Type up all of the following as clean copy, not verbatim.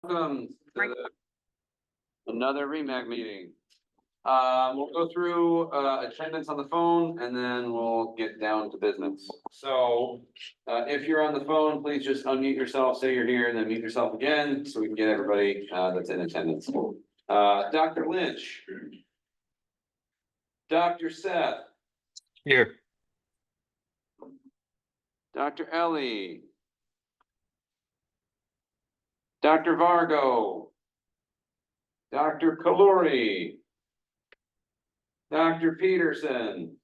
Welcome to another REMAC meeting. We'll go through attendance on the phone and then we'll get down to business. So if you're on the phone, please just unmute yourself, say you're here, and then mute yourself again so we can get everybody that's in attendance. Dr. Lynch. Dr. Seth. Here. Dr. Ellie. Dr. Vargo. Dr. Kaluri. Dr. Peterson.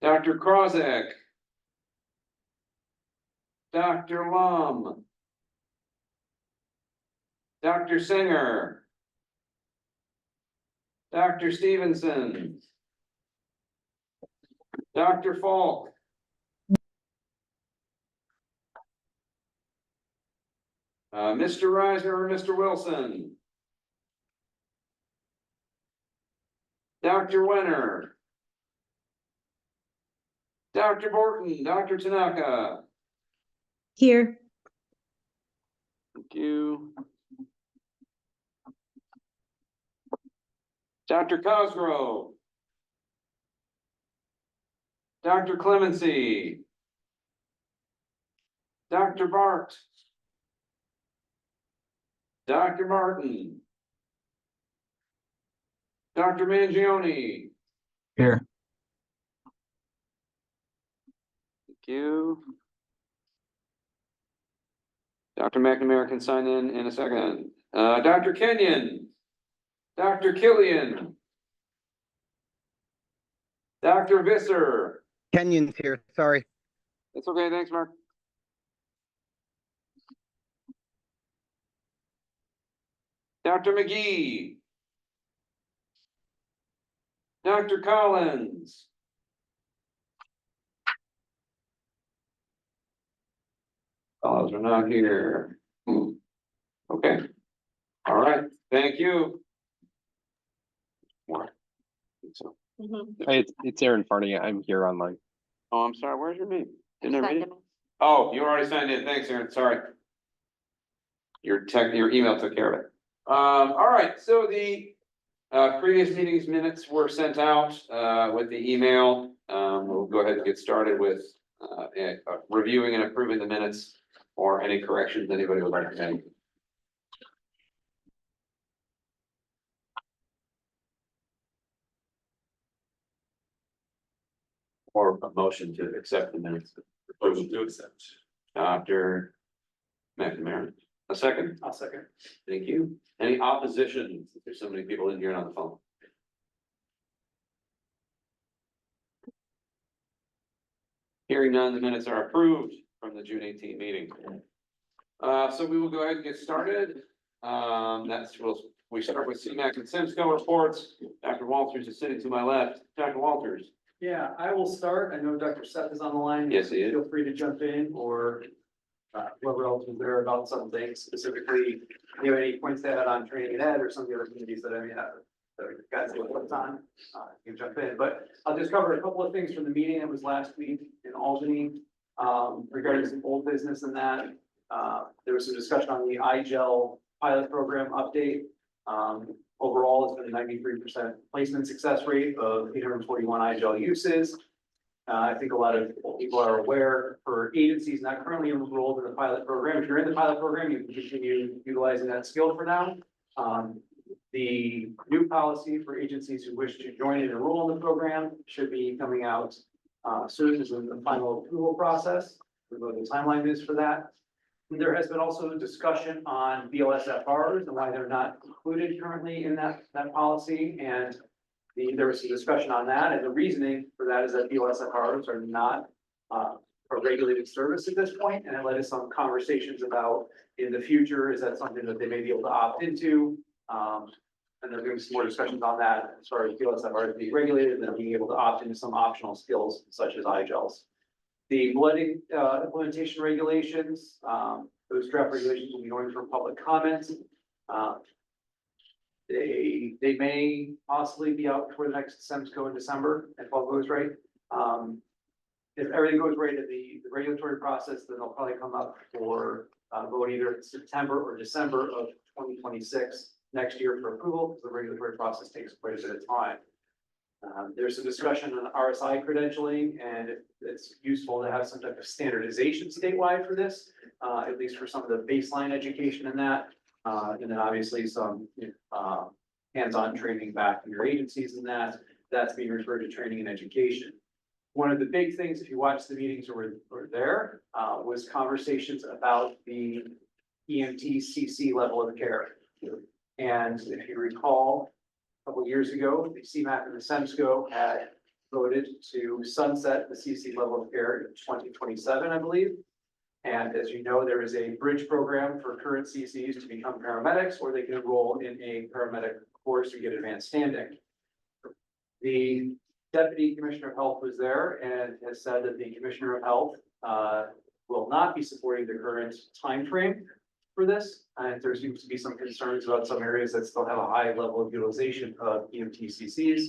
Dr. Krozek. Dr. Lum. Dr. Singer. Dr. Stevenson. Dr. Falk. Mr. Reiser or Mr. Wilson. Dr. Wenner. Dr. Borton, Dr. Tanaka. Here. Thank you. Dr. Cosgrove. Dr. Clemency. Dr. Bart. Dr. Martin. Dr. Mangione. Here. Thank you. Dr. McNamara can sign in a second. Dr. Kenyon. Dr. Killian. Dr. Visser. Kenyon's here, sorry. That's okay, thanks, Mark. Dr. McGee. Dr. Collins. Collins are not here. Okay. All right, thank you. More. So. Hey, it's Aaron Farney. I'm here online. Oh, I'm sorry, where's your name? Didn't I read it? Oh, you already signed in. Thanks, Aaron. Sorry. Your email took care of it. All right, so the previous meetings minutes were sent out with the email. We'll go ahead and get started with reviewing and approving the minutes or any corrections anybody would like to make. Or a motion to accept the minutes. Motion to accept. Dr. McNamara, a second? I'll second. Thank you. Any opposition? There's so many people in here and on the phone. Hearing none, the minutes are approved from the June 18 meeting. So we will go ahead and get started. We start with CMAC and SIMSCO reports. Dr. Walters is sitting to my left. Dr. Walters. Yeah, I will start. I know Dr. Seth is on the line. Yes, he is. Feel free to jump in or whoever else was there about something specifically. You have any points to add on training and ed or some of the other communities that I may have that guys will put on, you can jump in. But I'll just cover a couple of things from the meeting that was last week in Albany regarding some old business and that. There was some discussion on the iGel pilot program update. Overall, it's been a 93% placement success rate of 841 iGel uses. I think a lot of people are aware for agencies not currently enrolled in the pilot program. If you're in the pilot program, you can continue utilizing that skill for now. The new policy for agencies who wish to join and enroll in the program should be coming out soon as in the final approval process. We know what the timeline is for that. There has been also discussion on BLSFRs and why they're not included currently in that policy. And there was some discussion on that. And the reasoning for that is that BLSFRs are not a regulated service at this point. And it led to some conversations about in the future, is that something that they may be able to opt into? And there's going to be some more discussions on that as far as BLSFRs being regulated and then being able to opt into some optional skills such as iGels. The blooding implementation regulations, those draft regulations will be going for public comments. They may possibly be out for the next SEMSCO in December if all goes right. If everything goes right in the regulatory process, then they'll probably come up for vote either September or December of 2026 next year for approval, because the regulatory process takes quite a bit of time. There's a discussion on RSI credentialing, and it's useful to have some type of standardization statewide for this, at least for some of the baseline education in that. And then obviously some hands-on training back in your agencies and that's being referred to training and education. One of the big things, if you watch the meetings or were there, was conversations about the EMT CC level of care. And if you recall, a couple of years ago, the CMAC and the SEMSCO had voted to sunset the CC level of care in 2027, I believe. And as you know, there is a bridge program for current CCs to become paramedics, or they can enroll in a paramedic course or get advanced standing. The Deputy Commissioner of Health was there and has said that the Commissioner of Health will not be supporting the current timeframe for this. And there seems to be some concerns about some areas that still have a high level of utilization of EMT-CCs.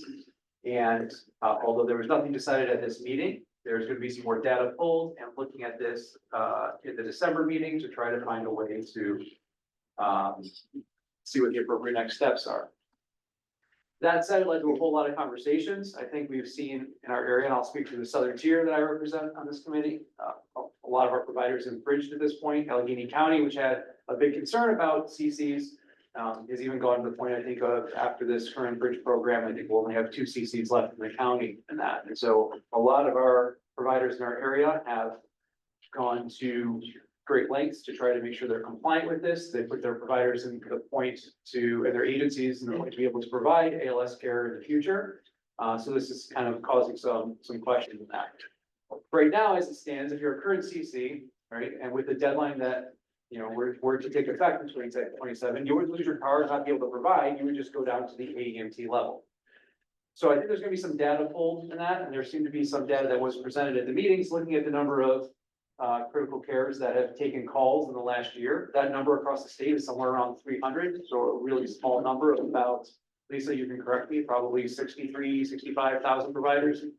And although there was nothing decided at this meeting, there's going to be some more data pulled and looking at this in the December meeting to try to find a way to see what the appropriate next steps are. That said, it led to a whole lot of conversations. I think we've seen in our area, and I'll speak to the southern tier that I represent on this committee. A lot of our providers have bridged at this point. Allegheny County, which had a big concern about CCs, has even gone to the point, I think, of after this current bridge program, I think we'll only have 2 CCs left in the county and that. And so a lot of our providers in our area have gone to great lengths to try to make sure they're compliant with this. They put their providers in the point to, and their agencies in the point to be able to provide ALS care in the future. So this is kind of causing some questions in that. Right now, as it stands, if you're a current CC, right, and with the deadline that, you know, were to take effect in 2027, you would lose your car and not be able to provide, you would just go down to the AEMT level. So I think there's gonna be some data pulled in that, and there seemed to be some data that was presented at the meetings, looking at the number of critical cares that have taken calls in the last year. That number across the state is somewhere around 300, so a really small number of about, Lisa, you can correct me, probably 65,000 providers in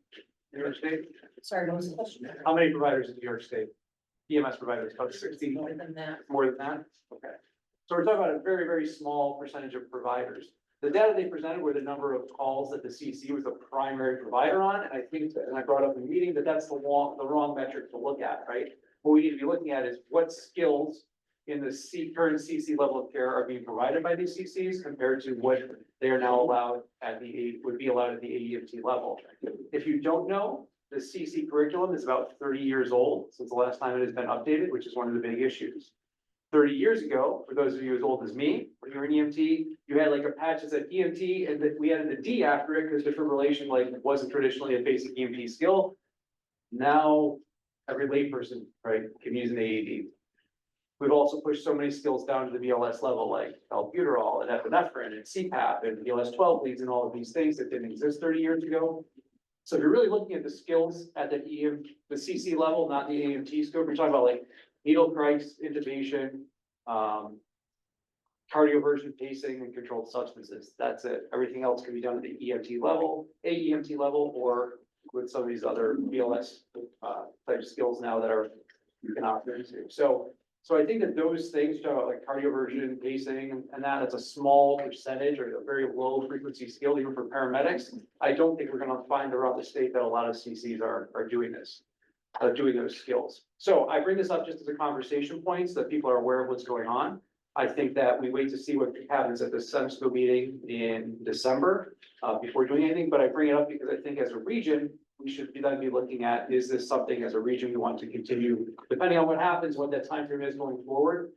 New York State. Sorry, what was the question? How many providers in New York State? EMS providers, about 60? More than that. More than that? Okay. So we're talking about a very, very small percentage of providers. The data they presented were the number of calls that the CC was the primary provider on, and I think, and I brought up in the meeting, that that's the wrong metric to look at, right? What we need to be looking at is what skills in the current CC level of care are being provided by these CCs compared to what they are now allowed at would be allowed at the AEMT level. If you don't know, the CC curriculum is about 30 years old since the last time it has been updated, which is one of the big issues. 30 years ago, for those of you as old as me, when you were in EMT, you had like a patch that said EMT, and that we added the D after it because defibrillation like wasn't traditionally a basic EMT skill. Now, every layperson, right, can use an AED. We've also pushed so many skills down to the BLS level, like albuterol and epinephrine and CPAP and BLS 12 leads and all of these things that didn't exist 30 years ago. So if you're really looking at the skills at the CC level, not the AMT scope, you're talking about like needle price, intubation, cardioversion, pacing, and controlled substances. That's it. Everything else can be done at the EMT level, AEMT level, or with some of these other BLS type skills now that you can opt into. So I think that those things, talk about like cardioversion, pacing, and that's a small percentage or a very low frequency skill, even for paramedics. I don't think we're going to find around the state that a lot of CCs are doing this, doing those skills. So I bring this up just as a conversation point so that people are aware of what's going on. I think that we wait to see what happens at the SEMSCO meeting in December before doing anything. But I bring it up because I think as a region, we should then be looking at, is this something as a region we want to continue, depending on what happens, what that time frame is going forward?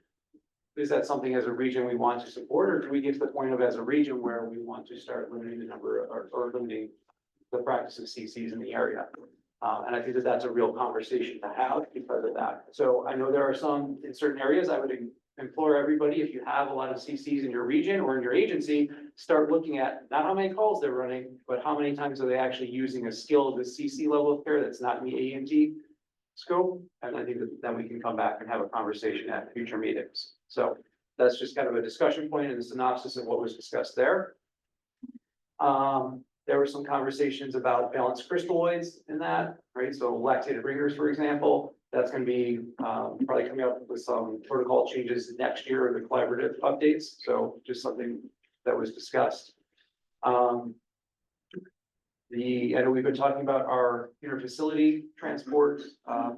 Is that something as a region we want to support, or do we get to the point of as a region where we want to start limiting the number or limiting the practice of CCs in the area? And I think that that's a real conversation to have because of that. So I know there are some in certain areas. I would implore everybody, if you have a lot of CCs in your region or in your agency, start looking at not how many calls they're running, but how many times are they actually using a skill of the CC level of care that's not in the AMT scope. And I think that then we can come back and have a conversation at future meetings. So that's just kind of a discussion point and a synopsis of what was discussed there. There were some conversations about balanced crystalloids in that, right? So lactated ringers, for example, That's gonna be, probably coming up with some protocol changes next year, the collaborative updates, so just something that was discussed. I know we've been talking about our interfacility transport,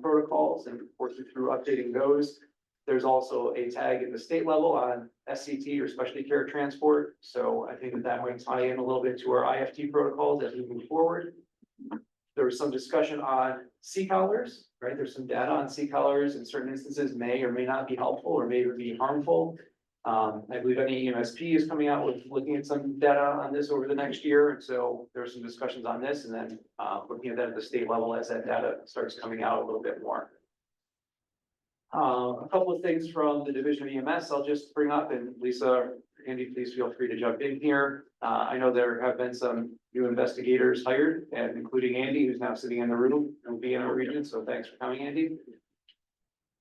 protocols and working through updating those. There's also a tag at the state level on SCT or specialty care transport, so I think that that might tie in a little bit to our IFT protocols as we move forward. There was some discussion on C-collars, right? There's some data on C-collars in certain instances may or may not be helpful or may be harmful. I believe any EMSP is coming out with looking at some data on this over the next year, and so there's some discussions on this, and then looking at that at the state level as that data starts coming out a little bit more. A couple of things from the Division of EMS I'll just bring up, and Lisa, Andy, please feel free to jump in here. I know there have been some new investigators hired, and including Andy, who's now sitting in the room and will be in our region, so thanks for coming, Andy.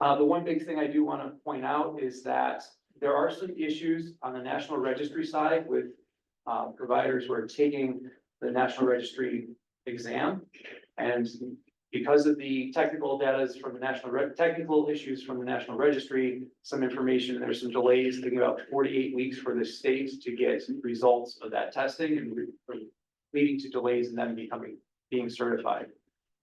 The one big thing I do want to point out is that there are some issues on the National Registry side with providers who are taking the National Registry exam. And because of the technical data from the technical issues from the National Registry, some information, there's some delays, thinking about 48 weeks for the state to get results of that testing and leading to delays in them being certified.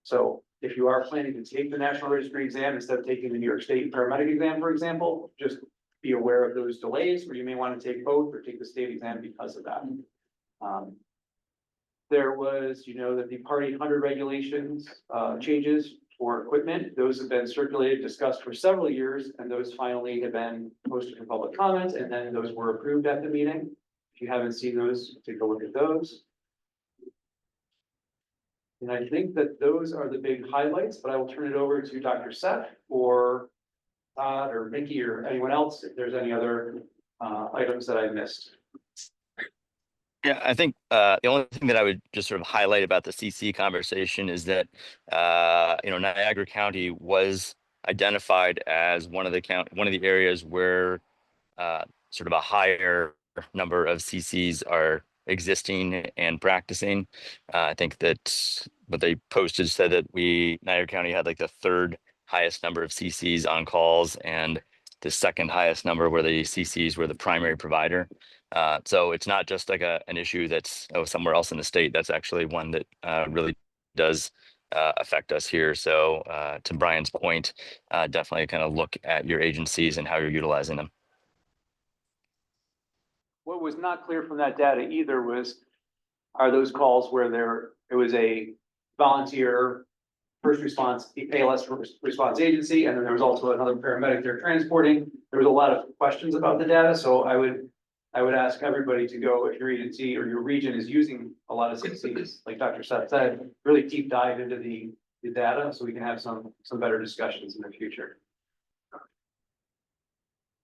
So if you are planning to take the National Registry exam instead of taking the New York State paramedic exam, for example, just be aware of those delays, or you may want to take both or take the state exam because of that. There was, that the Part 800 regulations changes for equipment, those have been circulated, discussed for several years, and those finally have been posted for public comment, and then those were approved at the meeting. If you haven't seen those, take a look at those. And I think that those are the big highlights, but I will turn it over to Dr. Seth or Todd or Mickey or anyone else if there's any other items that I missed. Yeah, I think the only thing that I would just sort of highlight about the CC conversation is that Niagara County was identified as one of the areas where sort of a higher number of CCs are existing and practicing. I think that what they posted said that Niagara County had like the third highest number of CCs on calls and the second highest number where the CCs were the primary provider. So it's not just like an issue that's somewhere else in the state. That's actually one that really does affect us here. So to Brian's point, definitely kind of look at your agencies and how you're utilizing them. What was not clear from that data either are those calls where it was a volunteer first response, ALS response agency, and then there was also another paramedic they're transporting. There was a lot of questions about the data, so I would ask everybody to go, if your agency or your region is using a lot of CCs, like Dr. Seth said, really deep dive into the data so we can have some better discussions in the future.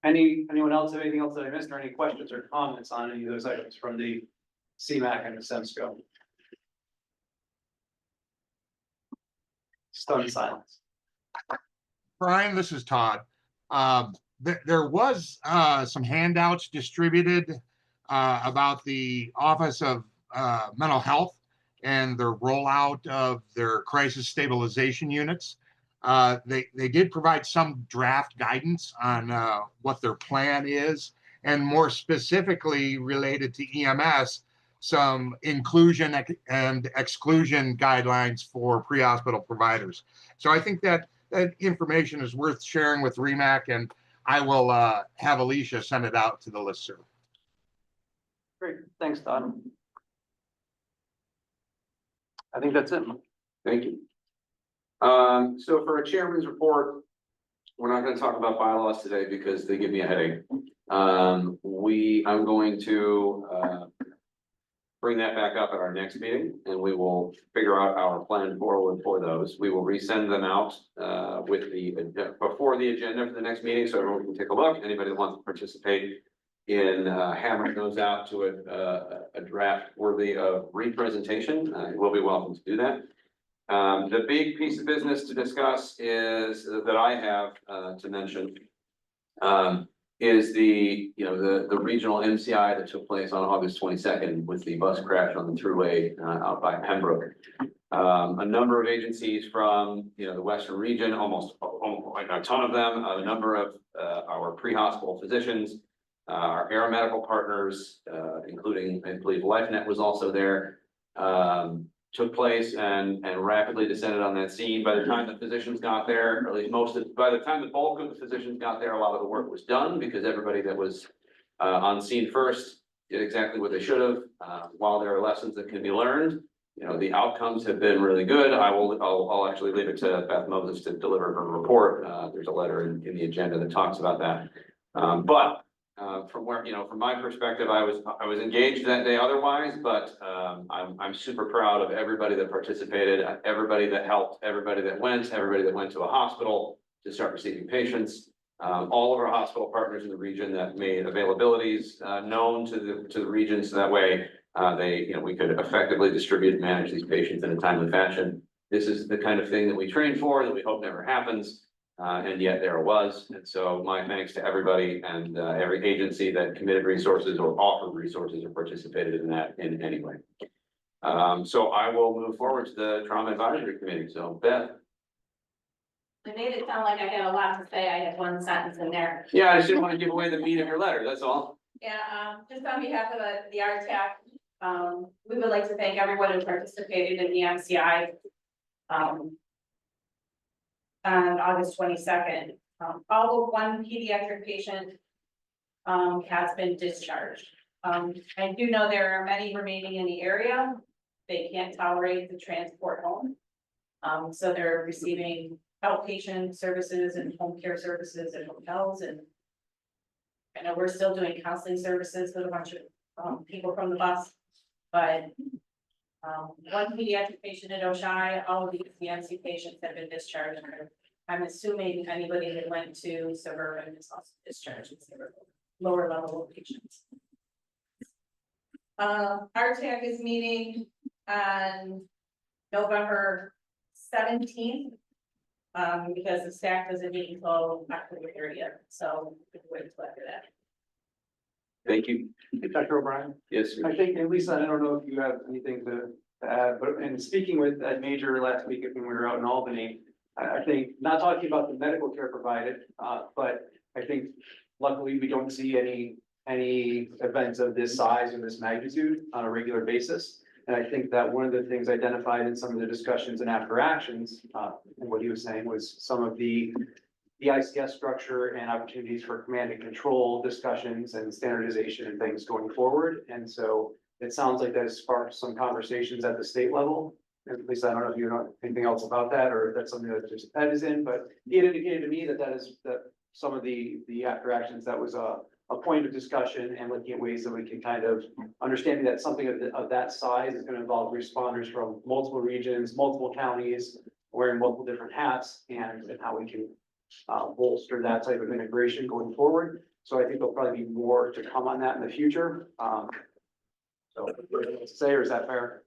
Anyone else have anything else that I missed, or any questions or comments on any of those items from the CMAC and the SEMSCO? Stunned silence. Brian, this is Todd. There was some handouts distributed about the Office of Mental Health and their rollout of their crisis stabilization units. They did provide some draft guidance on what their plan is, and more specifically related to EMS, some inclusion and exclusion guidelines for pre-hospital providers. So I think that information is worth sharing with WREMAC, and I will have Alicia send it out to the listserv. Great, thanks, Todd. I think that's it. Thank you. So for a chairman's report, we're not going to talk about bylaws today because they give me a headache. I'm going to bring that back up at our next meeting, and we will figure out our plan forward for those. We will resend them out before the agenda for the next meeting, so everyone can take a look. Anybody that wants to participate in hammering those out to a draft worthy of representation, will be welcome to do that. The big piece of business to discuss that I have to mention is the regional MCI that took place on August 22nd with the bus crash on the thruway out by Pembroke. A number of agencies from, the Western region, almost like a ton of them, a number of, our pre-hospital physicians, our aeromedical partners, including, I believe, LifeNet was also there, took place and rapidly descended on that scene. By the time the physicians got there, or at least by the time the bulk of the physicians got there, a lot of the work was done because everybody that was on scene first did exactly what they should have. While there are lessons that can be learned, the outcomes have been really good. I'll actually leave it to Beth Moses to deliver her report. There's a letter in the agenda that talks about that. But from where, from my perspective, I was engaged that day otherwise, but I'm super proud of everybody that participated, everybody that helped, everybody that went to a hospital to start receiving patients. All of our hospital partners in the region that made availabilities known to the region, so that way we could effectively distribute and manage these patients in a timely fashion. This is the kind of thing that we train for, that we hope never happens. And yet there it was. And so my thanks to everybody and every agency that committed resources or offered resources or participated in that in any way. So I will move forward to the Trauma Advisory Committee. So Beth. I made it sound like I had a lot to say. I had one sentence in there. Yeah, I just didn't want to give away the meat of your letter, that's all. Yeah, just on behalf of the RTAC, we would like to thank everyone who participated in the MCI. On August 22nd, all but one pediatric patient has been discharged. I do know there are many remaining in the area. They can't tolerate the transport home. So they're receiving outpatient services and home care services at hotels, and I know we're still doing counseling services with a bunch of people from the bus, but one pediatric patient at Oshai, all of these CMC patients have been discharged. I'm assuming anybody that went to Suburban is also discharged in Suburban, lower level patients. RTAC is meeting on November 17th. Because the staff doesn't meet until October 30th, so we can wait until after that. Thank you. Dr. O'Brien? Yes, sir. I think, and Lisa, I don't know if you have anything to add, but in speaking with Ed Major last week when we were out in Albany, I think, not talking about the medical care provided, but I think luckily we don't see any events of this size or this magnitude on a regular basis. And I think that one of the things identified in some of the discussions and after actions, and what he was saying was some of the ICS structure and opportunities for command and control discussions and standardization and things going forward. And so it sounds like that has sparked some conversations at the state level. At least I don't know if you know anything else about that, or if that's something that just Ed is in, but he had indicated to me that some of the after actions, that was a point of discussion and looking at ways that we can kind of understanding that something of that size is going to involve responders from multiple regions, multiple counties, wearing multiple different hats, and how we can bolster that type of integration going forward. So I think there'll probably be more to come on that in the future. So say, or is that fair?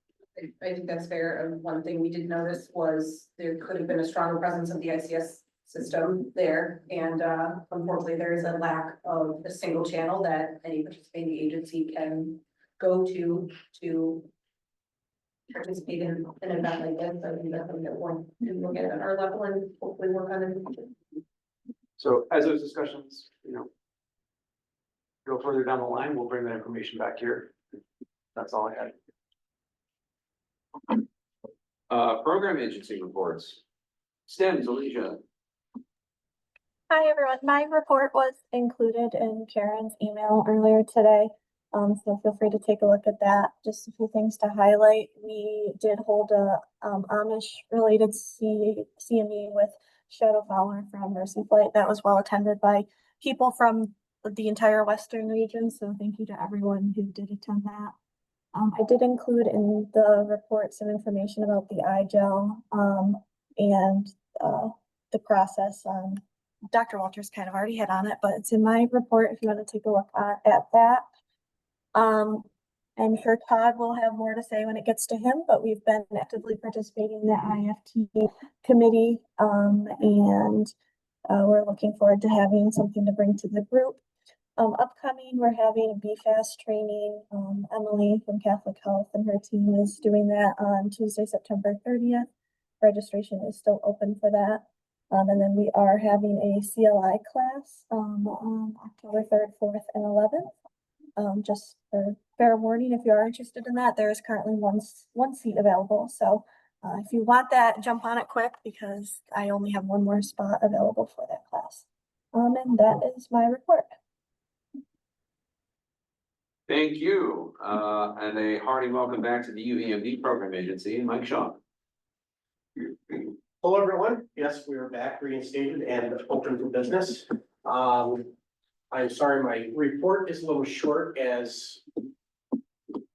I think that's fair. One thing we did notice was there could have been a stronger presence of the ICS system there. And unfortunately, there is a lack of a single channel that any participating agency can go to participate in an event like this. So I think that's something that one can look at our level and hopefully work on in the future. So as those discussions, go further down the line, we'll bring that information back here. That's all I had. Program agency reports. STEMS, Alicia. Hi, everyone. My report was included in Karen's email earlier today. So feel free to take a look at that. Just a few things to highlight. We did hold a Amish related CME with Shadow Fowler from Mercy Flight. That was well attended by people from the entire Western region. So thank you to everyone who did attend that. I did include in the report some information about the iGel and the process. Dr. Walters kind of already hit on it, but it's in my report if you want to take a look at that. I'm sure Todd will have more to say when it gets to him, but we've been actively participating in the IFT committee, and we're looking forward to having something to bring to the group. Upcoming, we're having a BFAST training. Emily from Catholic Health and her team is doing that on Tuesday, September 30th. Registration is still open for that. And then we are having a CLI class on October 3rd, 4th, and 11th. Just for fair warning, if you are interested in that, there is currently one seat available. So if you want that, jump on it quick because I only have one more spot available for that class. And that is my report. Thank you, and a hearty welcome back to the UEMD Program Agency, Mike Shaw. Hello, everyone. Yes, we are back reinstated and open for business. I'm sorry, my report is a little short as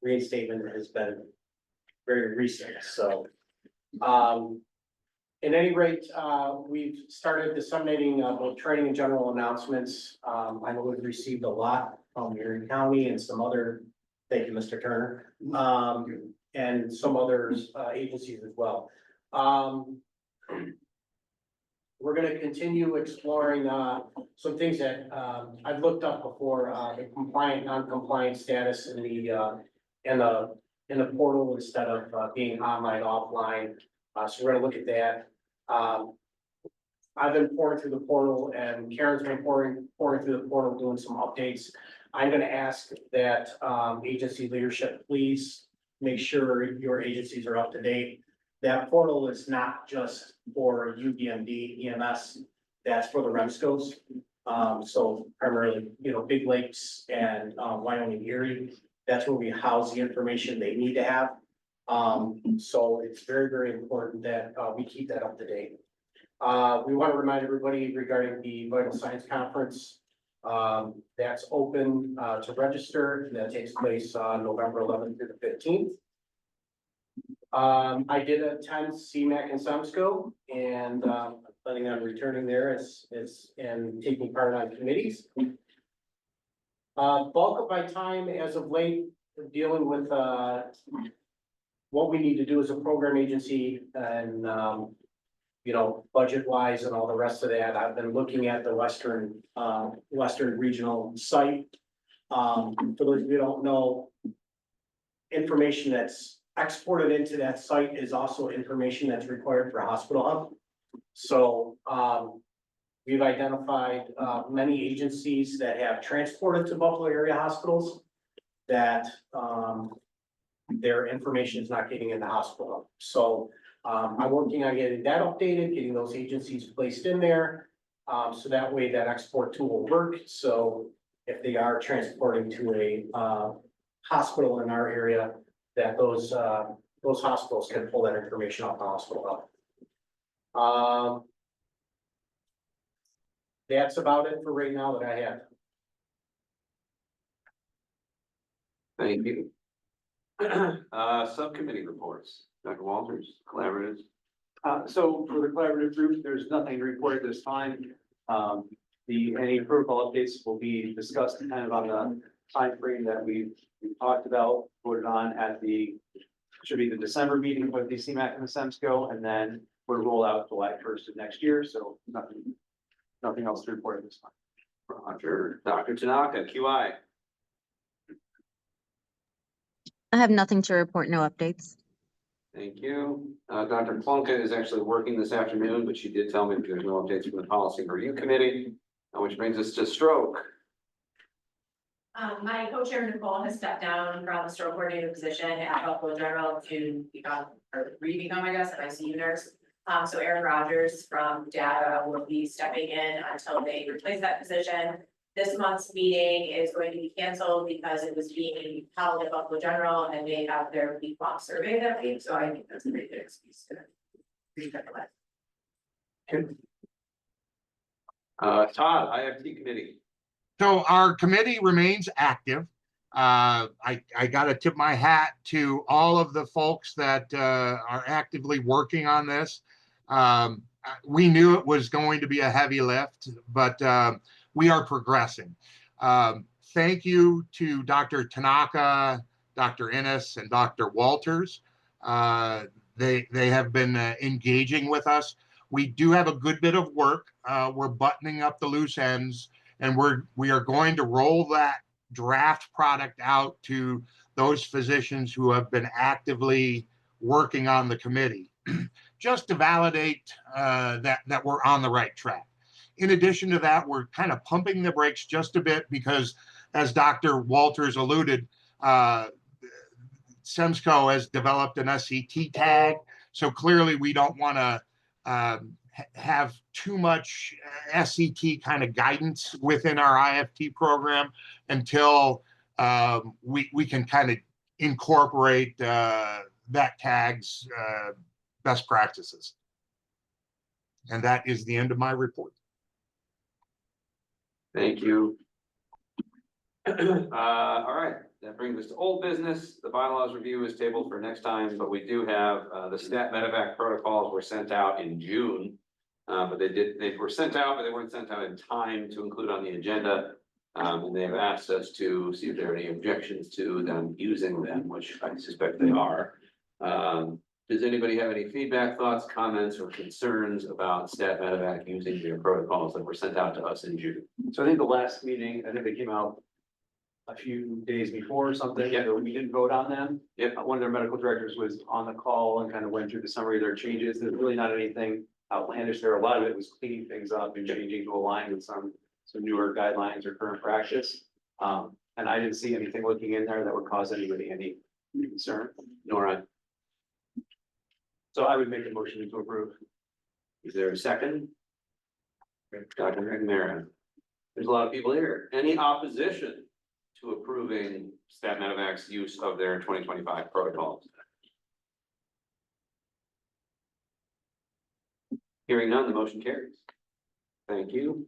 reinstatement has been very recent, so. At any rate, we've started disseminating both training and general announcements. I know we've received a lot from Erie County and some other, thank you, Mr. Turner, and some other agencies as well. We're going to continue exploring some things that I've looked up before, the compliant, non-compliant status in the portal instead of being online, offline. So we're going to look at that. I've been pouring through the portal and Karen's been pouring through the portal, doing some updates. I'm going to ask that agency leadership, please make sure your agencies are up to date. That portal is not just for UBMD, EMS, that's for the REMSCOs. So primarily, Big Lakes and Wyoming Erie, that's where we house the information they need to have. So it's very, very important that we keep that up to date. We want to remind everybody regarding the Vital Signs Conference. That's open to register. That takes place on November 11th through the 15th. I did attend CMAC and SEMSCO, and planning on returning there and taking part on committees. Bulk of my time as of late dealing with what we need to do as a program agency and budget wise and all the rest of that. I've been looking at the Western regional site. For those of you who don't know, information that's exported into that site is also information that's required for a hospital hub. So we've identified many agencies that have transported to Buffalo area hospitals that their information is not getting in the hospital hub. So I'm working on getting that updated, getting those agencies placed in there. So that way that export tool will work. So if they are transporting to a hospital in our area, that those hospitals can pull that information off the hospital hub. That's about it for right now that I have. Thank you. Subcommittee reports, Dr. Walters, collaboratives. So for the collaborative group, there's nothing to report at this time. Any protocol updates will be discussed kind of on the time frame that we've talked about, voted on at should be the December meeting with the CMAC and the SEMSCO, and then we'll roll out July 1st of next year. So nothing else to report at this time. Roger. Dr. Tanaka, QI. I have nothing to report, no updates. Thank you. Dr. Plunka is actually working this afternoon, but she did tell me that there's no updates from the Policy Review Committee, which brings us to stroke. My co-chair Nicole has stepped down from the stroke coordinator position at Buffalo General to re-become, I guess, an ICU nurse. So Aaron Rogers from data will be stepping in until they replace that position. This month's meeting is going to be canceled because it was being held at Buffalo General and they have their week-long survey that week. So I think that's a pretty good excuse to reschedule it. Todd, IFT committee. So our committee remains active. I got to tip my hat to all of the folks that are actively working on this. We knew it was going to be a heavy lift, but we are progressing. Thank you to Dr. Tanaka, Dr. Innes, and Dr. Walters. They have been engaging with us. We do have a good bit of work. We're buttoning up the loose ends, And we are going to roll that draft product out to those physicians who have been actively working on the committee, just to validate that we're on the right track. In addition to that, we're kind of pumping the brakes just a bit because, as Dr. Walters alluded, SEMSCO has developed an SCT tag. So clearly we don't want to have too much SCT kind of guidance within our IFT program until we can kind of incorporate that tag's best practices. And that is the end of my report. Thank you. All right, that brings us to old business. The bylaws review is tabled for next time, but we do have the stat medevac protocols were sent out in June. But they were sent out, but they weren't sent out in time to include on the agenda. And they've asked us to see if there are any objections to them using them, which I suspect they are. Does anybody have any feedback, thoughts, comments, or concerns about stat medevac using their protocols that were sent out to us in June? So I think the last meeting, I think they came out a few days before or something, Yeah. so we didn't vote on them. Yep. One of their medical directors was on the call and kind of went through the summary of their changes. There's really not anything outlandish there. A lot of it was cleaning things up and changing to align with some newer guidelines or current practice. And I didn't see anything looking in there that would cause anybody any concern. Nor I. So I would make a motion to approve. Is there a second? Dr. McNamara. There's a lot of people here. Any opposition to approving stat medevac's use of their 2025 protocols? Hearing none, the motion carries. Thank you.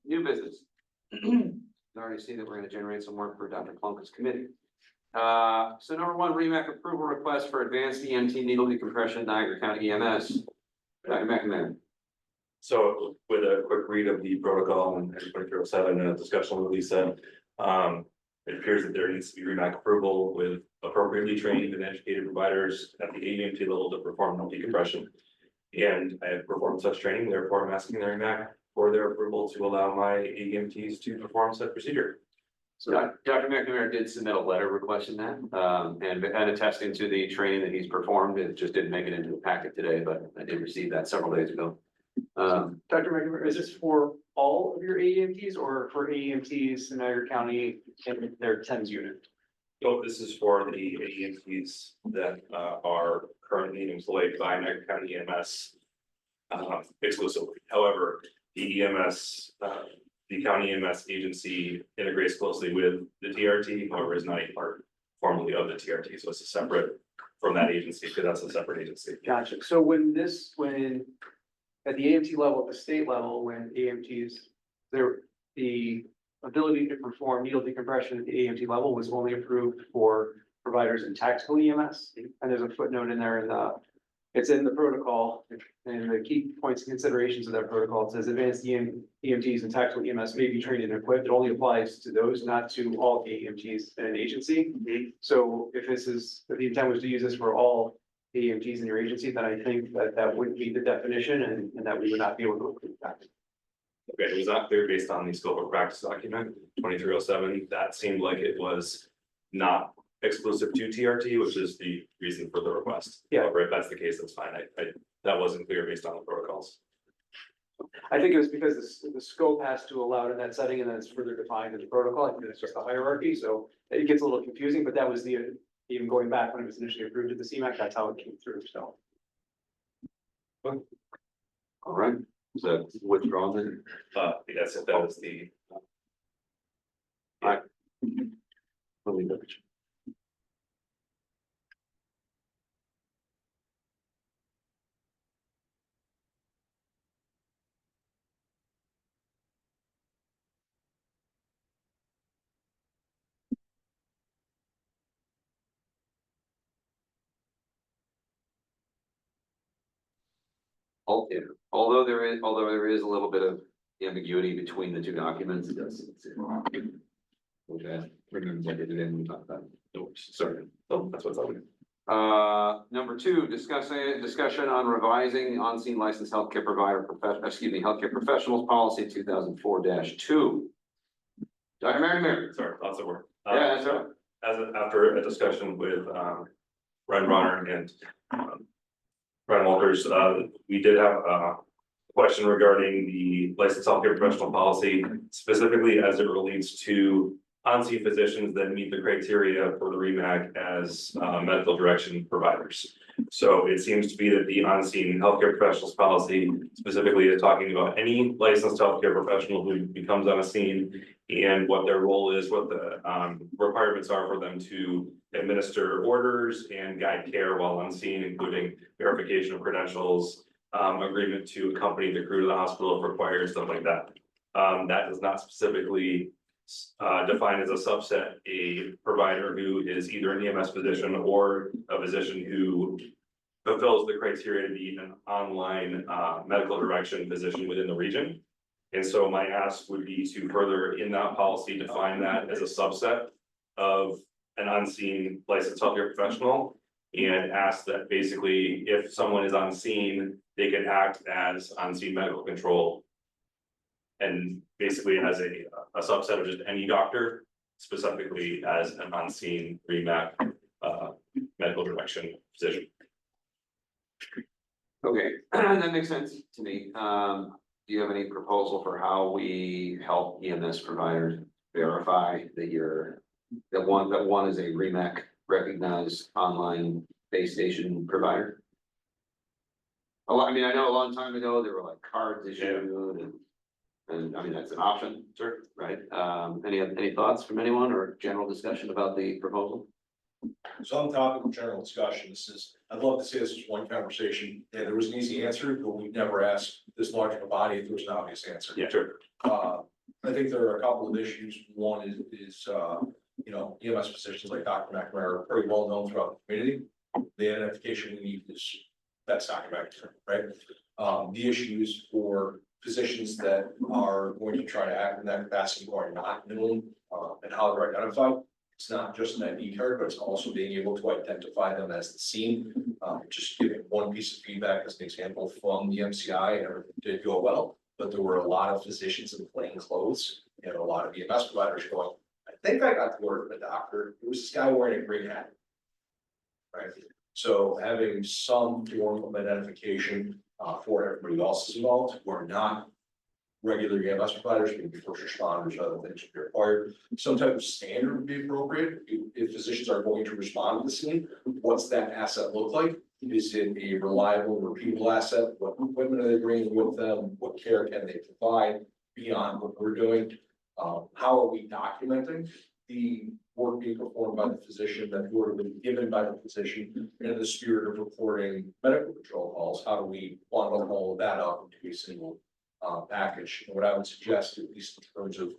New business. I already see that we're going to generate some work for Dr. Plunkett's committee. So number one, REMAC approval request for advanced EMT needle decompression, Niagara County EMS. Dr. McNamara. So with a quick read of the protocol and 2307 and a discussion with Lisa, it appears that there needs to be REMAC approval with appropriately trained and educated providers at the AEMT level to perform no decompression. And I have performed such training, therefore I'm asking the REMAC for their approval to allow my AEMTs to perform such procedure. So Dr. McNamara did submit a letter requesting that, and attesting to the training that he's performed. It just didn't make it into the packet today, but I did receive that several days ago. Dr. McNamara, is this for all of your AEMTs or for AEMTs in Niagara County and their TENS unit? So this is for the AEMTs that are currently employed by Niagara County EMS exclusively. However, the EMS, the county EMS agency integrates closely with the TRT, however, is not a part formally of the TRT, so it's a separate from that agency, because that's a separate agency. Gotcha. So when at the AMT level, at the state level, when AMTs, the ability to perform needle decompression at the AMT level was only approved for providers in tactical EMS. And there's a footnote in there it's in the protocol, and the key points and considerations of that protocol. It says advanced EMTs and tactical EMS may be trained and equipped. It only applies to those, not to all AMTs in an agency. So if the intent was to use this for all AMTs in your agency, then I think that would be the definition and that we would not be able to approve that. Okay, it was not clear based on the scope of practice document 2307. That seemed like it was not exclusive to TRT, which is the reason for the request. Yeah. However, if that's the case, that's fine. That wasn't clear based on the protocols. I think it was because the scope has to allow it in that setting and then it's further defined in the protocol. I think it's just a hierarchy, so it gets a little confusing, but that was even going back when it was initially approved at the CMAC, that's how it came through, so. All right, is that withdrawn then? Yes, if that was the. Let me double check. Yeah. Although there is a little bit of ambiguity between the two documents, it does. Okay, remember I did it in, we talked about it. Sorry, so that's what's on. Number two, discussion on revising on-scene licensed healthcare provider healthcare professionals policy 2004-2. Dr. Mary. Sorry, lots of work. Yeah, that's right. After a discussion with, Brian Bronner and, Brian Walters, we did have a question regarding the licensed healthcare professional policy, specifically as it relates to on-scene physicians that meet the criteria for the REMAC as medical direction providers. So it seems to be that the on-scene healthcare professionals policy specifically is talking about any licensed healthcare professional who becomes on a scene and what their role is, what the requirements are for them to administer orders and guide care while on scene, including verification of credentials, agreement to accompany the crew to the hospital if required, stuff like that. That does not specifically define as a subset a provider who is either an EMS physician or a physician who fulfills the criteria to be an online medical direction physician within the region. And so my ask would be to further in that policy define that as a subset of an unseen licensed healthcare professional, and ask that basically if someone is on scene, they can act as on-scene medical control. And basically as a subset of just any doctor, specifically as an on-scene REMAC medical direction physician. Okay, that makes sense to me. Do you have any proposal for how we help EMS providers verify that that one is a REMAC recognized online base station provider? I mean, I know a long time ago, there were like cards issued and I mean, that's an option, sure, right? Any thoughts from anyone or general discussion about the proposal? So on the topic of general discussion, I'd love to say this is one conversation, and there was an easy answer, but we've never asked this large of a body if there was an obvious answer. Yeah, sure. I think there are a couple of issues. One is EMS physicians like Dr. McNamara are pretty well known throughout the community. The identification we need is that's Dr. McNamara, right? The issues for physicians that are going to try to act in that capacity or are not known and how they're identified. It's not just an ID card, but it's also being able to identify them as the scene. Just giving one piece of feedback as an example from the MCI, and everything did go well, but there were a lot of physicians in plain clothes and a lot of EMS providers going, I think I got the order from the doctor. It was this guy wearing a green hat. Right. So having some form of identification for everybody else is involved, who are not regular EMS providers, maybe first responders, other things would be required. Some type of standard would be appropriate. If physicians are going to respond to the scene, what's that asset look like? Is it a reliable, repeatable asset? What equipment are they bringing with them? What care can they provide beyond what we're doing? How are we documenting the work being performed by the physician, that order being given by the physician, and in the spirit of reporting medical control calls? How do we bundle all of that up into a single package? And what I would suggest, at least in terms of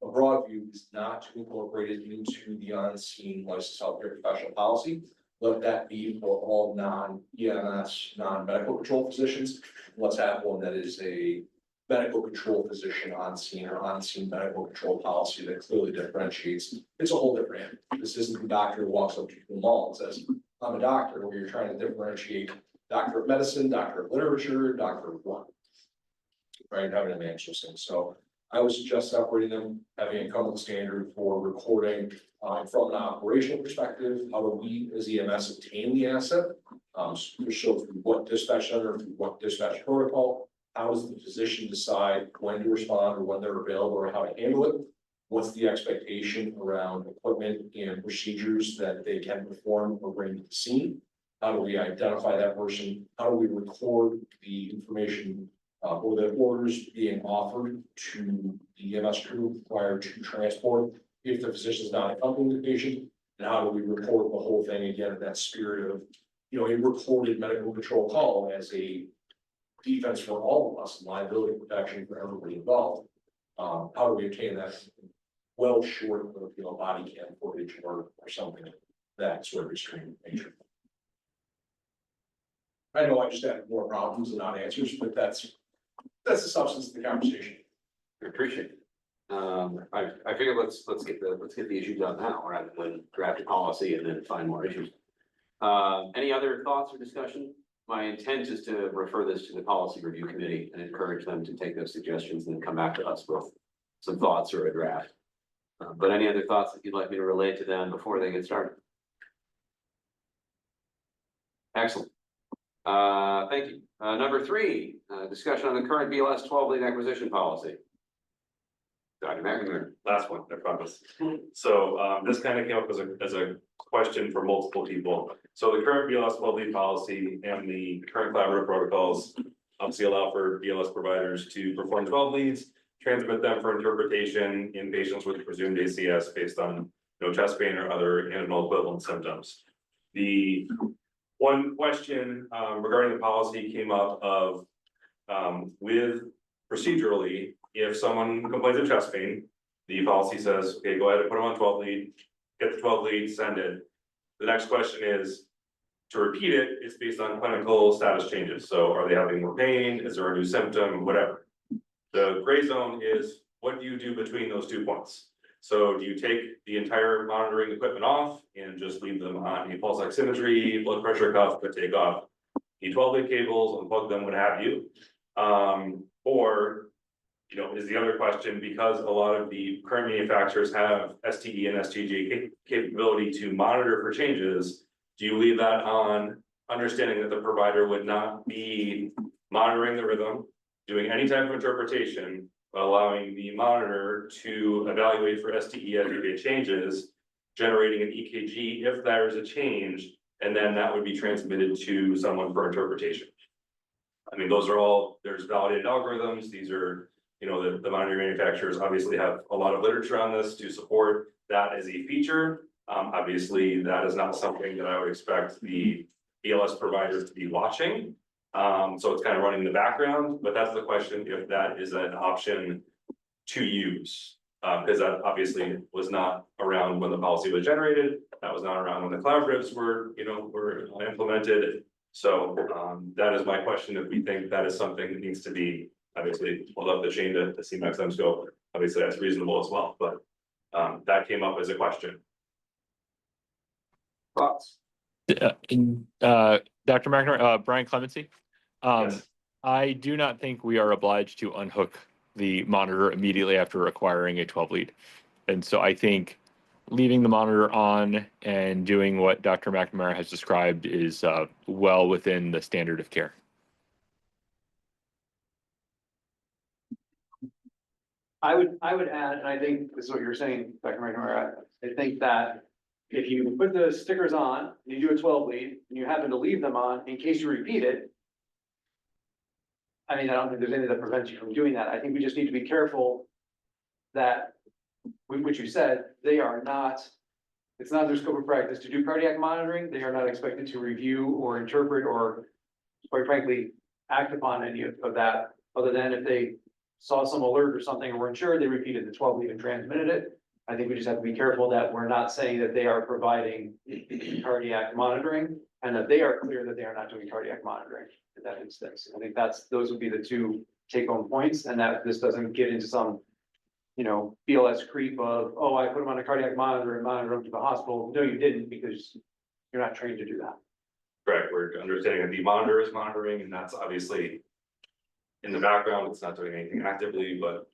a broad view, is not to incorporate it into the on-scene licensed healthcare professional policy. Let that be for all non-EMS, non-medical control physicians. Let's have one that is a medical control physician on scene or on-scene medical control policy that clearly differentiates. It's a whole different animal. This isn't the doctor who walks up to the mall and says, I'm a doctor, where you're trying to differentiate doctor of medicine, doctor of literature, doctor of what. Right, having to manage those things. So I would suggest separating them, having a common standard for recording from an operational perspective. How do we as EMS obtain the asset? So through what dispatch center, through what dispatch protocol, how does the physician decide when to respond or when they're available or how to handle it? What's the expectation around equipment and procedures that they can perform or bring to the scene? How do we identify that person? How do we record the information or the orders being offered to the EMS crew prior to transport if the physician is not accompanying the patient? And how do we report the whole thing again in that spirit of, a recorded medical control call as a defense for all of us, and liability protection for everybody involved? How do we obtain that well short of body cam footage or something of that sort of extreme nature? I know I just had more problems and not answers, but that's the substance of the conversation. I appreciate it. I figure let's get the issues out now rather than draft a policy and then find more issues. Any other thoughts or discussion? My intent is to refer this to the policy review committee and encourage them to take those suggestions and then come back to us with some thoughts or a draft. But any other thoughts that you'd like me to relay to them before they get started? Excellent. Thank you. Number 3, discussion on the current BLS 12-lead acquisition policy. Dr. McNamara. Last one, I promise. So this kind of came up as a question for multiple people. So the current BLS 12-lead policy and the current collaborative protocols obviously allow for BLS providers to perform 12 leads, transmit them for interpretation in patients with presumed ACS based on no chest pain or other animal equivalent symptoms. The one question regarding the policy came up of with procedurally, if someone complains of chest pain, the policy says, okay, go ahead and put them on 12 lead, get the 12 lead, send it. The next question is, to repeat it, it's based on clinical status changes. So are they having more pain? Is there a new symptom? Whatever. The gray zone is, what do you do between those 2 points? So do you take the entire monitoring equipment off and just leave them on a pulse oximetry, blood pressure cuff, but take off the 12 lead cables, unplug them, what have you? Or, you know, is the other question, because a lot of the current manufacturers have STE and STG capability to monitor for changes, do you leave that on, understanding that the provider would not be monitoring the rhythm, doing any type of interpretation, but allowing the monitor to evaluate for STE as they changes, generating an EKG if there is a change, and then that would be transmitted to someone for interpretation. I mean, those are all, there's validated algorithms. These are, you know, the monitoring manufacturers obviously have a lot of literature on this to support that as a feature. Obviously, that is not something that I would expect the BLS providers to be watching. So it's kind of running in the background, but that's the question, if that is an option to use. Because that obviously was not around when the policy was generated. That was not around when the collaboratives were implemented. So that is my question, if we think that is something that needs to be, obviously, pulled up the chain to see next time scope. Obviously, that's reasonable as well, but that came up as a question. Thoughts? Dr. McNamara, Brian Clemency. Yes. I do not think we are obliged to unhook the monitor immediately after acquiring a 12 lead. And so I think leaving the monitor on and doing what Dr. McNamara has described is well within the standard of care. I would add, and I think this is what you're saying, Dr. McNamara, I think that if you put the stickers on, you do a 12 lead, and you happen to leave them on in case you repeat it. I mean, I don't think there's anything that prevents you from doing that. I think we just need to be careful that, which you said, they are not, it's not their scope of practice to do cardiac monitoring. They are not expected to review or interpret or, quite frankly, act upon any of that, other than if they saw some alert or something and weren't sure, they repeated the 12 lead and transmitted it. I think we just have to be careful that we're not saying that they are providing cardiac monitoring and that they are clear that they are not doing cardiac monitoring in that instance. I think those would be the 2 take-home points, and that this doesn't get into some, you know, BLS creep of, oh, I put them on a cardiac monitor and monitor them to the hospital. No, you didn't, because you're not trained to do that. Correct, we're understanding that the monitor is monitoring, and that's obviously in the background, it's not doing anything actively, but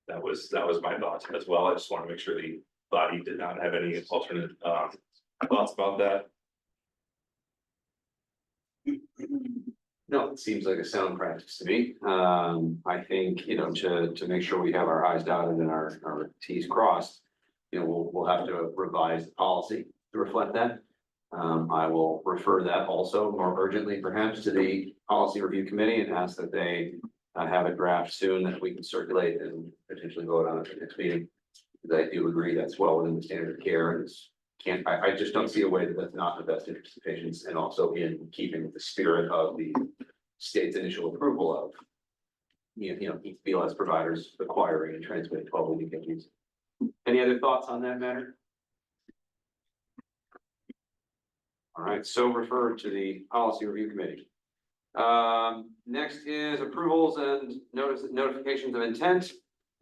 that was my thought as well. I just want to make sure the body did not have any alternate thoughts about that. No, it seems like a sound practice to me. I think, you know, to make sure we have our I's dotted and our T's crossed, you know, we'll have to revise the policy to reflect that. I will refer that also more urgently perhaps to the policy review committee and ask that they have a draft soon that we can circulate and potentially vote on at the next meeting. Because I do agree that's well within the standard of care, and I just don't see a way that that's not in the best interest of patients, and also in keeping with the spirit of the state's initial approval of, you know, BLS providers acquiring and transmitting 12 lead EKGs. Any other thoughts on that matter? All right, so referred to the policy review committee. Next is approvals and notifications of intent.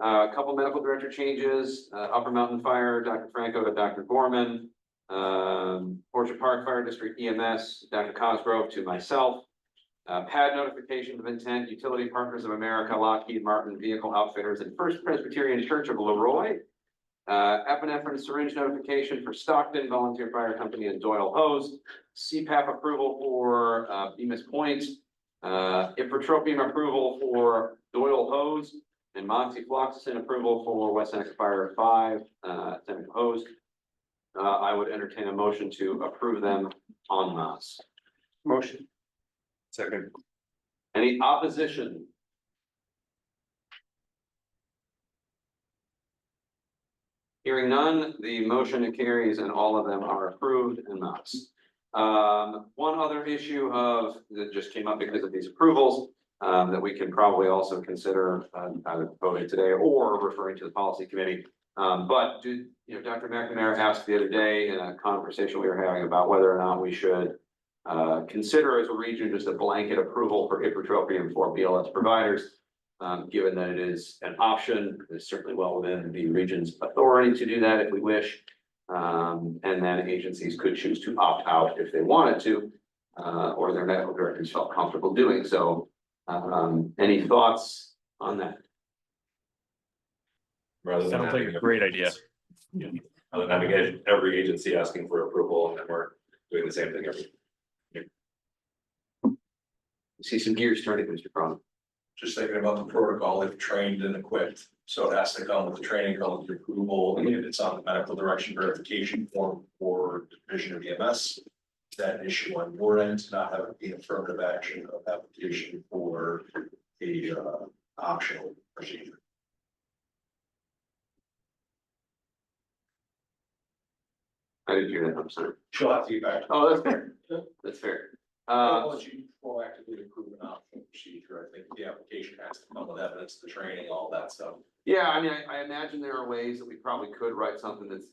A couple medical director changes, Upper Mountain Fire, Dr. Franco to Dr. Gorman. Orchard Park Fire District EMS, Dr. Cosgrove to myself. Pad notification of intent, Utility Partners of America, Lockheed Martin Vehicle Outfitters, and First Presbyterian Church of Leroy. Epinephrine syringe notification for Stockton Volunteer Fire Company and Doyle Hose. CPAP approval for Bemis Point. Ipratropium approval for Doyle Hose. And moxifloxacin approval for West Seneca Fire 5, Seneca Hose. I would entertain a motion to approve them en masse. Motion. Second. Any opposition? Hearing none, the motion carries and all of them are approved en masse. One other issue that just came up because of these approvals, that we can probably also consider, either voting today or referring to the policy committee. But Dr. McNamara asked the other day in a conversation we were having about whether or not we should consider as a region just a blanket approval for ipratropium for BLS providers. Given that it is an option, it's certainly well within the region's authority to do that if we wish. And then agencies could choose to opt out if they wanted to, or their medical directors felt comfortable doing so. Any thoughts on that? Rather than Sounds like having a great idea. Rather than having every agency asking for approval, and then we're doing the same thing every. See some gears turning, Mr. Cron. Just thinking about the protocol, if trained and equipped, so it has to come with the training, come with the approval, and if it's on the medical direction verification form for division of EMS. That issue on your end to not have it be affirmative action of application for a optional procedure. I didn't hear that, I'm sorry. She'll have to get back. Oh, that's fair. That's fair. Unless you proactively approve an optional procedure, I think the application has to come with evidence, the training, all that stuff. Yeah, I mean, I imagine there are ways that we probably could write something that's,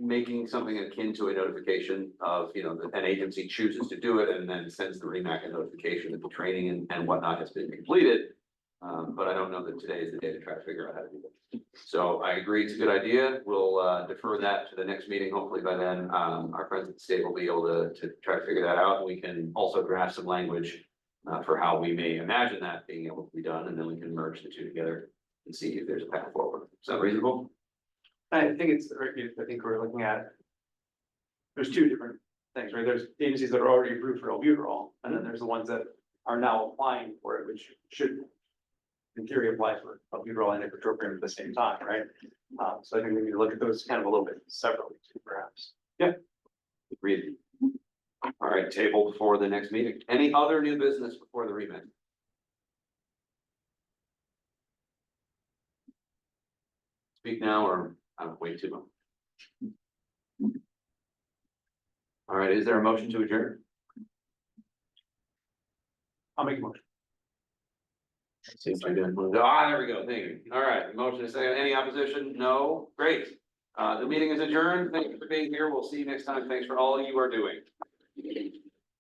making something akin to a notification of, that an agency chooses to do it and then sends the REMAC a notification that the training and whatnot has been completed. But I don't know that today is the day to try to figure out how to do that. So I agree, it's a good idea. We'll defer that to the next meeting. Hopefully by then, our friends at the state will be able to try to figure that out. We can also draft some language for how we may imagine that being able to be done, and then we can merge the two together and see if there's a path forward. Is that reasonable? I think we're looking at. There's two different things, right? There's agencies that are already approved for albuterol, and then there's the ones that are now applying for it, which should. In theory, apply for albuterol and ipratropium at the same time, right? So I think we need to look at those kind of a little bit separately too, perhaps. Yeah. Agreed. All right, table for the next meeting. Any other new business before the REMAC? Speak now or wait too long. All right, is there a motion to adjourn? I'll make a motion. Seems like there we go. Thank you. All right, motion is second. Any opposition? No. Great. The meeting is adjourned. Thank you for being here. We'll see you next time. Thanks for all you are doing.